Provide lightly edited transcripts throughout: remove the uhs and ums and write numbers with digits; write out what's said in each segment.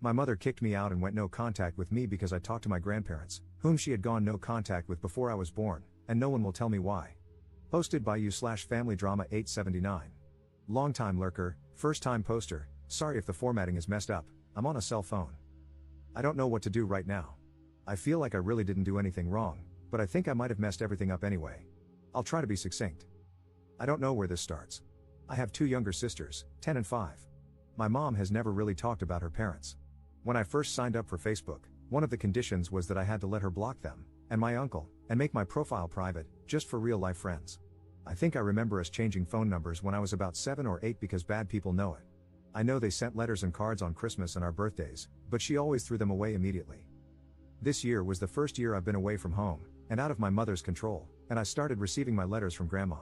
My mother kicked me out and went no contact with me because I talked to my grandparents, whom she had gone no contact with before I was born, and no one will tell me why. Posted by you/FamilyDrama879. Longtime lurker, first time poster, sorry if the formatting is messed up, I'm on a cell phone. I don't know what to do right now. I feel like I really didn't do anything wrong, but I think I might have messed everything up anyway. I'll try to be succinct. I don't know where this starts. I have two younger sisters, 10 and 5. My mom has never really talked about her parents. When I first signed up for Facebook, one of the conditions was that I had to let her block them, and my uncle, and make my profile private, just for real-life friends. I think I remember us changing phone numbers when I was about 7 or 8 because bad people know it. I know they sent letters and cards on Christmas and our birthdays, but she always threw them away immediately. This year was the first year I've been away from home, and out of my mother's control, and I started receiving my letters from Grandma.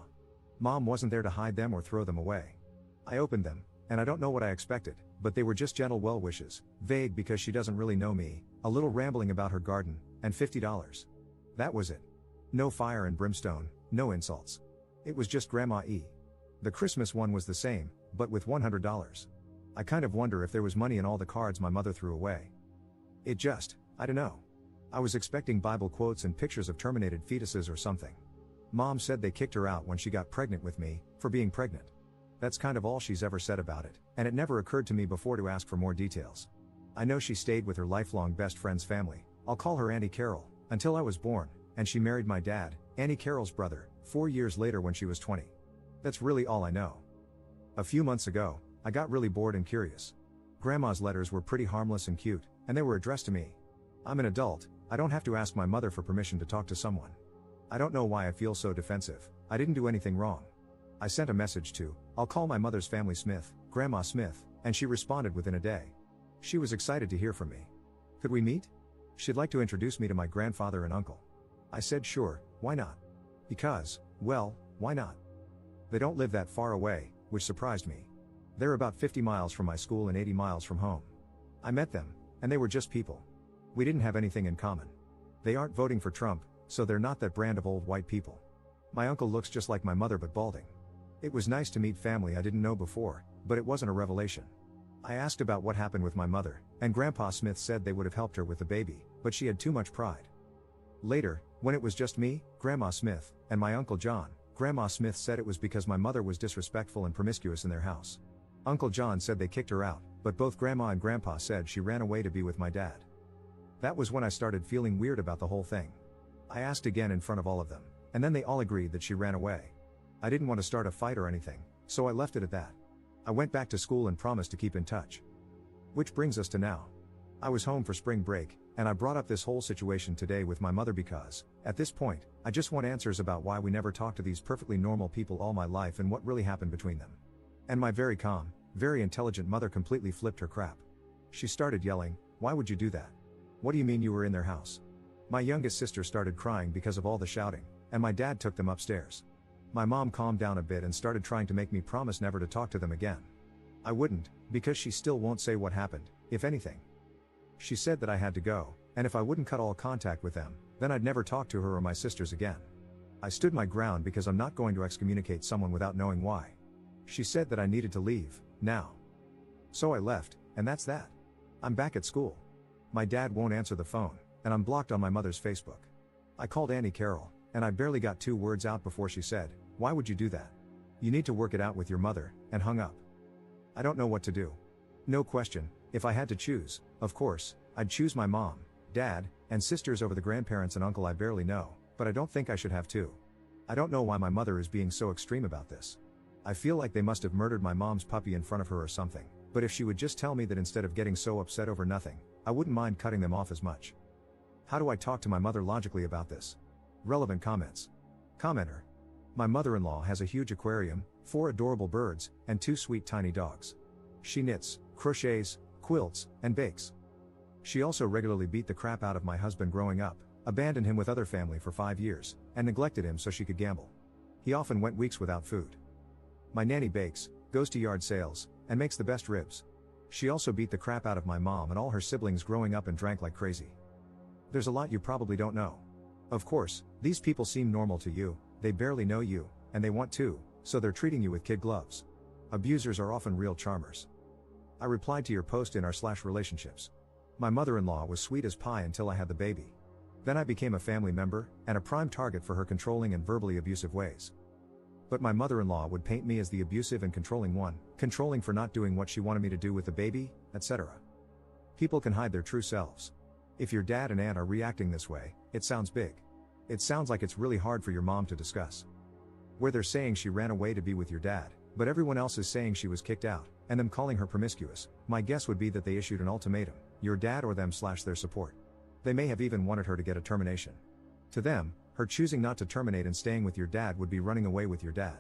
Mom wasn't there to hide them or throw them away. I opened them, and I don't know what I expected, but they were just gentle well wishes, vague because she doesn't really know me, a little rambling about her garden, and $50. That was it. No fire and brimstone, no insults. It was just Grandma E. The Christmas one was the same, but with $100. I kind of wonder if there was money in all the cards my mother threw away. I don't know. I was expecting Bible quotes and pictures of terminated fetuses or something. Mom said they kicked her out when she got pregnant with me, for being pregnant. That's kind of all she's ever said about it, and it never occurred to me before to ask for more details. I know she stayed with her lifelong best friend's family, I'll call her Auntie Carol, until I was born, and she married my dad, Auntie Carol's brother, 4 years later when she was 20. That's really all I know. A few months ago, I got really bored and curious. Grandma's letters were pretty harmless and cute, and they were addressed to me. I'm an adult, I don't have to ask my mother for permission to talk to someone. I don't know why I feel so defensive, I didn't do anything wrong. I sent a message to, I'll call my mother's family Smith, Grandma Smith, and she responded within a day. She was excited to hear from me. Could we meet? She'd like to introduce me to my grandfather and uncle. I said sure, why not? Because, well, why not? They don't live that far away, which surprised me. They're about 50 miles from my school and 80 miles from home. I met them, and they were just people. We didn't have anything in common. They aren't voting for Trump, so they're not that brand of old white people. My uncle looks just like my mother but balding. It was nice to meet family I didn't know before, but it wasn't a revelation. I asked about what happened with my mother, and Grandpa Smith said they would have helped her with the baby, but she had too much pride. Later, when it was just me, Grandma Smith, and my Uncle John, Grandma Smith said it was because my mother was disrespectful and promiscuous in their house. Uncle John said they kicked her out, but both Grandma and Grandpa said she ran away to be with my dad. That was when I started feeling weird about the whole thing. I asked again in front of all of them, and then they all agreed that she ran away. I didn't want to start a fight or anything, so I left it at that. I went back to school and promised to keep in touch. Which brings us to now. I was home for spring break, and I brought up this whole situation today with my mother because, at this point, I just want answers about why we never talked to these perfectly normal people all my life and what really happened between them. And my very calm, very intelligent mother completely flipped her crap. She started yelling, "Why would you do that? What do you mean you were in their house?" My youngest sister started crying because of all the shouting, and my dad took them upstairs. My mom calmed down a bit and started trying to make me promise never to talk to them again. I wouldn't, because she still won't say what happened, if anything. She said that I had to go, and if I wouldn't cut all contact with them, then I'd never talk to her or my sisters again. I stood my ground because I'm not going to excommunicate someone without knowing why. She said that I needed to leave, now. So I left, and that's that. I'm back at school. My dad won't answer the phone, and I'm blocked on my mother's Facebook. I called Auntie Carol, and I barely got 2 words out before she said, "Why would you do that? You need to work it out with your mother," and hung up. I don't know what to do. No question, if I had to choose, of course, I'd choose my mom, dad, and sisters over the grandparents and uncle I barely know, but I don't think I should have to. I don't know why my mother is being so extreme about this. I feel like they must have murdered my mom's puppy in front of her or something, but if she would just tell me that instead of getting so upset over nothing, I wouldn't mind cutting them off as much. How do I talk to my mother logically about this? Relevant comments. Commenter. My mother-in-law has a huge aquarium, 4 adorable birds, and 2 sweet tiny dogs. She knits, crochets, quilts, and bakes. She also regularly beat the crap out of my husband growing up, abandoned him with other family for 5 years, and neglected him so she could gamble. He often went weeks without food. My nanny bakes, goes to yard sales, and makes the best ribs. She also beat the crap out of my mom and all her siblings growing up and drank like crazy. There's a lot you probably don't know. Of course, these people seem normal to you, they barely know you, and they want to, so they're treating you with kid gloves. Abusers are often real charmers. I replied to your post in r/relationships. My mother-in-law was sweet as pie until I had the baby. Then I became a family member, and a prime target for her controlling and verbally abusive ways. But my mother-in-law would paint me as the abusive and controlling one, controlling for not doing what she wanted me to do with the baby, etc. People can hide their true selves. If your dad and aunt are reacting this way, it sounds big. It sounds like it's really hard for your mom to discuss. Where they're saying she ran away to be with your dad, but everyone else is saying she was kicked out, and them calling her promiscuous, my guess would be that they issued an ultimatum, your dad or them/their support. They may have even wanted her to get a termination. To them, her choosing not to terminate and staying with your dad would be running away with your dad.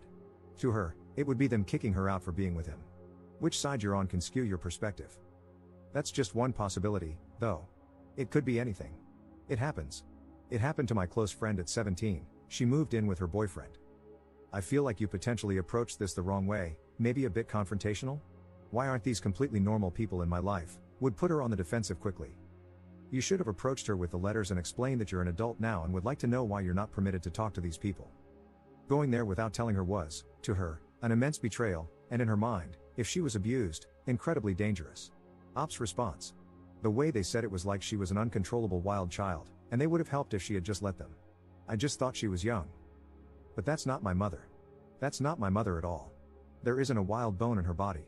To her, it would be them kicking her out for being with him. Which side you're on can skew your perspective. That's just one possibility, though. It could be anything. It happens. It happened to my close friend at 17, she moved in with her boyfriend. I feel like you potentially approached this the wrong way, maybe a bit confrontational? Why aren't these completely normal people in my life? Would put her on the defensive quickly. You should have approached her with the letters and explained that you're an adult now and would like to know why you're not permitted to talk to these people. Going there without telling her was, to her, an immense betrayal, and in her mind, if she was abused, incredibly dangerous. Ops response. The way they said it was like she was an uncontrollable wild child, and they would have helped if she had just let them. I just thought she was young. But that's not my mother. That's not my mother at all. There isn't a wild bone in her body.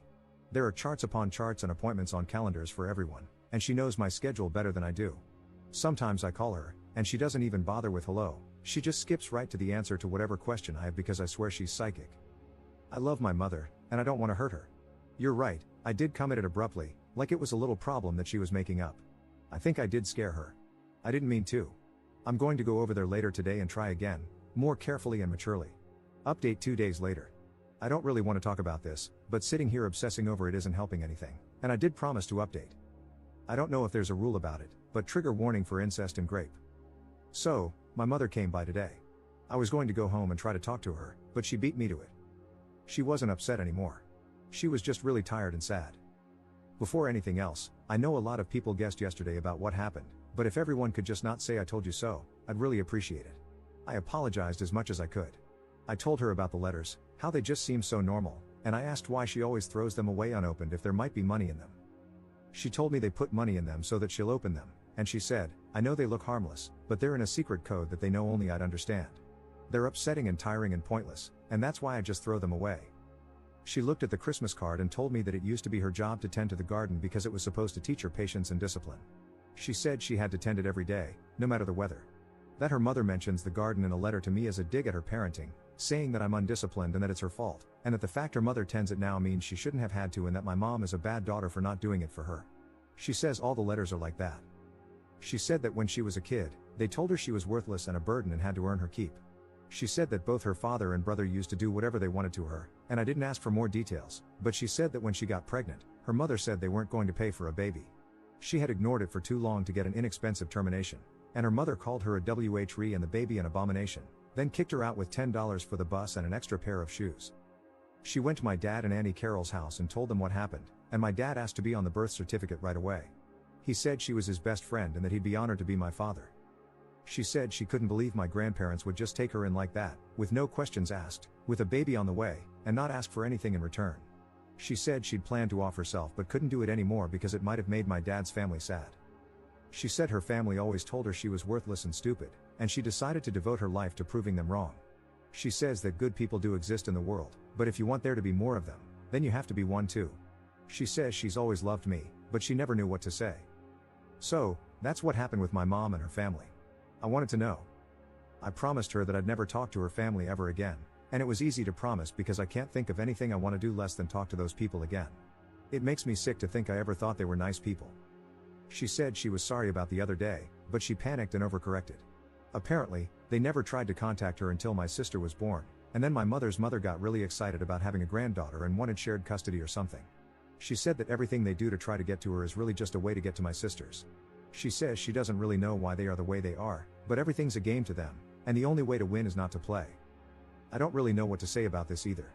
There are charts upon charts and appointments on calendars for everyone, and she knows my schedule better than I do. Sometimes I call her, and she doesn't even bother with hello, she just skips right to the answer to whatever question I have because I swear she's psychic. I love my mother, and I don't want to hurt her. You're right, I did come at it abruptly, like it was a little problem that she was making up. I think I did scare her. I didn't mean to. I'm going to go over there later today and try again, more carefully and maturely. Update 2 days later. I don't really want to talk about this, but sitting here obsessing over it isn't helping anything, and I did promise to update. I don't know if there's a rule about it, but trigger warning for incest and grape. So, my mother came by today. I was going to go home and try to talk to her, but she beat me to it. She wasn't upset anymore. She was just really tired and sad. Before anything else, I know a lot of people guessed yesterday about what happened, but if everyone could just not say I told you so, I'd really appreciate it. I apologized as much as I could. I told her about the letters, how they just seem so normal, and I asked why she always throws them away unopened if there might be money in them. She told me they put money in them so that she'll open them, and she said, I know they look harmless, but they're in a secret code that they know only I'd understand. They're upsetting and tiring and pointless, and that's why I just throw them away. She looked at the Christmas card and told me that it used to be her job to tend to the garden because it was supposed to teach her patience and discipline. She said she had to tend it every day, no matter the weather. That her mother mentions the garden in a letter to me as a dig at her parenting, saying that I'm undisciplined and that it's her fault, and that the fact her mother tends it now means she shouldn't have had to and that my mom is a bad daughter for not doing it for her. She says all the letters are like that. She said that when she was a kid, they told her she was worthless and a burden and had to earn her keep. She said that both her father and brother used to do whatever they wanted to her, and I didn't ask for more details, but she said that when she got pregnant, her mother said they weren't going to pay for a baby. She had ignored it for too long to get an inexpensive termination, and her mother called her a WHRE and the baby an abomination, then kicked her out with $10 for the bus and an extra pair of shoes. She went to my dad and Auntie Carol's house and told them what happened, and my dad asked to be on the birth certificate right away. He said she was his best friend and that he'd be honored to be my father. She said she couldn't believe my grandparents would just take her in like that, with no questions asked, with a baby on the way, and not ask for anything in return. She said she'd planned to off herself but couldn't do it anymore because it might have made my dad's family sad. She said her family always told her she was worthless and stupid, and she decided to devote her life to proving them wrong. She says that good people do exist in the world, but if you want there to be more of them, then you have to be one too. She says she's always loved me, but she never knew what to say. So, that's what happened with my mom and her family. I wanted to know. I promised her that I'd never talk to her family ever again, and it was easy to promise because I can't think of anything I want to do less than talk to those people again. It makes me sick to think I ever thought they were nice people. She said she was sorry about the other day, but she panicked and overcorrected. Apparently, they never tried to contact her until my sister was born, and then my mother's mother got really excited about having a granddaughter and wanted shared custody or something. She said that everything they do to try to get to her is really just a way to get to my sisters. She says she doesn't really know why they are the way they are, but everything's a game to them, and the only way to win is not to play. I don't really know what to say about this either.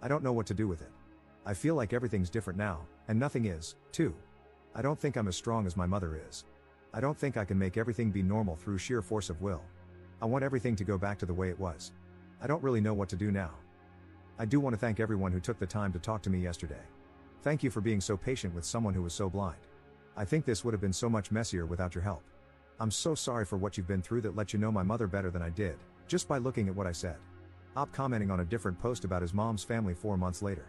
I don't know what to do with it. I feel like everything's different now, and nothing is, too. I don't think I'm as strong as my mother is. I don't think I can make everything be normal through sheer force of will. I want everything to go back to the way it was. I don't really know what to do now. I do want to thank everyone who took the time to talk to me yesterday. Thank you for being so patient with someone who was so blind. I think this would have been so much messier without your help. I'm so sorry for what you've been through that let you know my mother better than I did, just by looking at what I said. Op commenting on a different post about his mom's family 4 months later.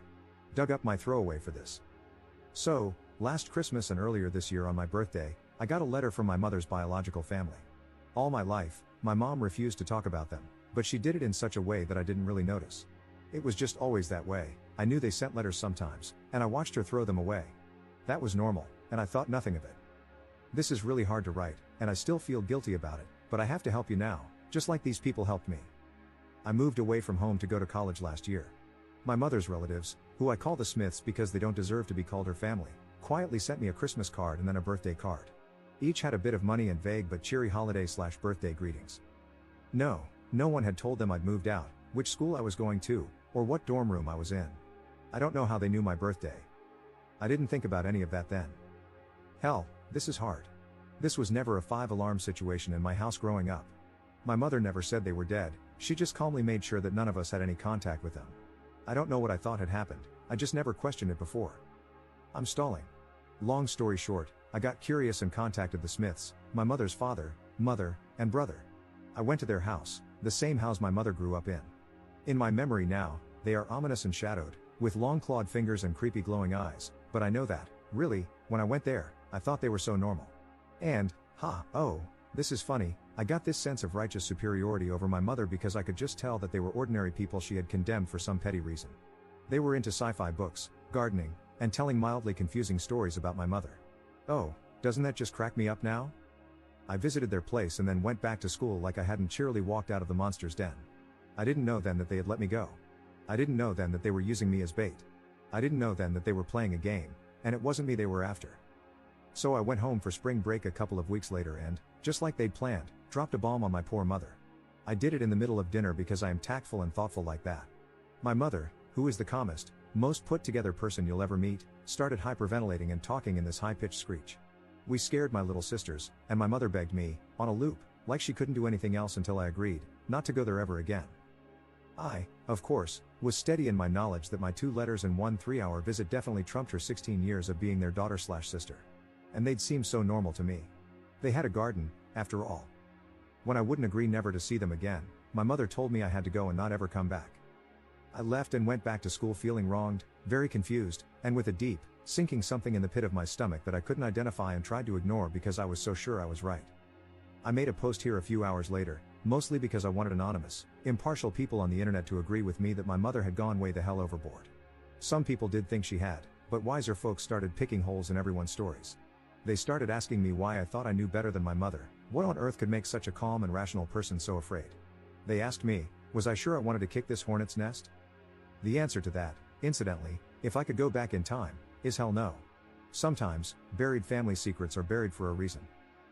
Dug up my throwaway for this. So, last Christmas and earlier this year on my birthday, I got a letter from my mother's biological family. All my life, my mom refused to talk about them, but she did it in such a way that I didn't really notice. It was just always that way. I knew they sent letters sometimes, and I watched her throw them away. That was normal, and I thought nothing of it. This is really hard to write, and I still feel guilty about it, but I have to help you now, just like these people helped me. I moved away from home to go to college last year. My mother's relatives, who I call the Smiths because they don't deserve to be called her family, quietly sent me a Christmas card and then a birthday card. Each had a bit of money and vague but cheery holiday/birthday greetings. No one had told them I'd moved out, which school I was going to, or what dorm room I was in. I don't know how they knew my birthday. I didn't think about any of that then. Hell, this is hard. This was never a 5-alarm situation in my house growing up. My mother never said they were dead, she just calmly made sure that none of us had any contact with them. I don't know what I thought had happened, I just never questioned it before. I'm stalling. Long story short, I got curious and contacted the Smiths, my mother's father, mother, and brother. I went to their house, the same house my mother grew up in. In my memory now, they are ominous and shadowed, with long clawed fingers and creepy glowing eyes, but I know that, really, when I went there, I thought they were so normal. And, this is funny, I got this sense of righteous superiority over my mother because I could just tell that they were ordinary people she had condemned for some petty reason. They were into sci-fi books, gardening, and telling mildly confusing stories about my mother. Oh, doesn't that just crack me up now? I visited their place and then went back to school like I hadn't cheerily walked out of the monster's den. I didn't know then that they had let me go. I didn't know then that they were using me as bait. I didn't know then that they were playing a game, and it wasn't me they were after. So I went home for spring break a couple of weeks later and, just like they'd planned, dropped a bomb on my poor mother. I did it in the middle of dinner because I am tactful and thoughtful like that. My mother, who is the calmest, most put together person you'll ever meet, started hyperventilating and talking in this high-pitched screech. We scared my little sisters, and my mother begged me, on a loop, like she couldn't do anything else until I agreed, not to go there ever again. I, of course, was steady in my knowledge that my 2 letters and 1 3-hour visit definitely trumped her 16 years of being their daughter/sister. And they'd seem so normal to me. They had a garden, after all. When I wouldn't agree never to see them again, my mother told me I had to go and not ever come back. I left and went back to school feeling wronged, very confused, and with a deep, sinking something in the pit of my stomach that I couldn't identify and tried to ignore because I was so sure I was right. I made a post here a few hours later, mostly because I wanted anonymous, impartial people on the internet to agree with me that my mother had gone way the hell overboard. Some people did think she had, but wiser folks started picking holes in everyone's stories. They started asking me why I thought I knew better than my mother, what on earth could make such a calm and rational person so afraid. They asked me, was I sure I wanted to kick this hornet's nest? The answer to that, incidentally, if I could go back in time, is hell no. Sometimes, buried family secrets are buried for a reason.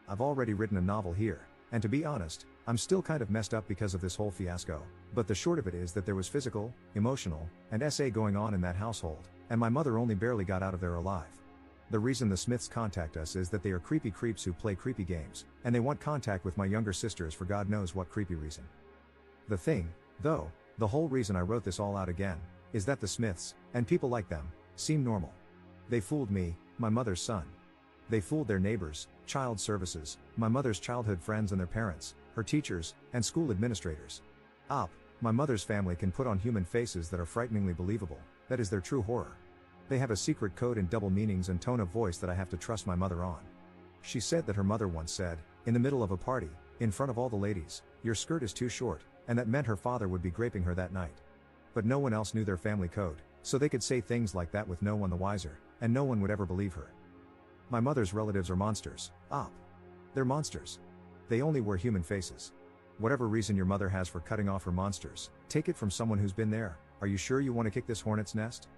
I've already written a novel here, and to be honest, I'm still kind of messed up because of this whole fiasco, but the short of it is that there was physical, emotional, and SA going on in that household, and my mother only barely got out of there alive. The reason the Smiths contact us is that they are creepy creeps who play creepy games, and they want contact with my younger sisters for God knows what creepy reason. The thing, though, the whole reason I wrote this all out again, is that the Smiths, and people like them, seem normal. They fooled me, my mother's son. They fooled their neighbors, child services, my mother's childhood friends and their parents, her teachers, and school administrators. My mother's family can put on human faces that are frighteningly believable, that is their true horror. They have a secret code and double meanings and tone of voice that I have to trust my mother on. She said that her mother once said, in the middle of a party, in front of all the ladies, "Your skirt is too short," and that meant her father would be graping her that night. But no one else knew their family code, so they could say things like that with no one the wiser, and no one would ever believe her. My mother's relatives are monsters. They're monsters. They only wear human faces. Whatever reason your mother has for cutting off her monsters, take it from someone who's been there. Are you sure you want to kick this hornet's nest?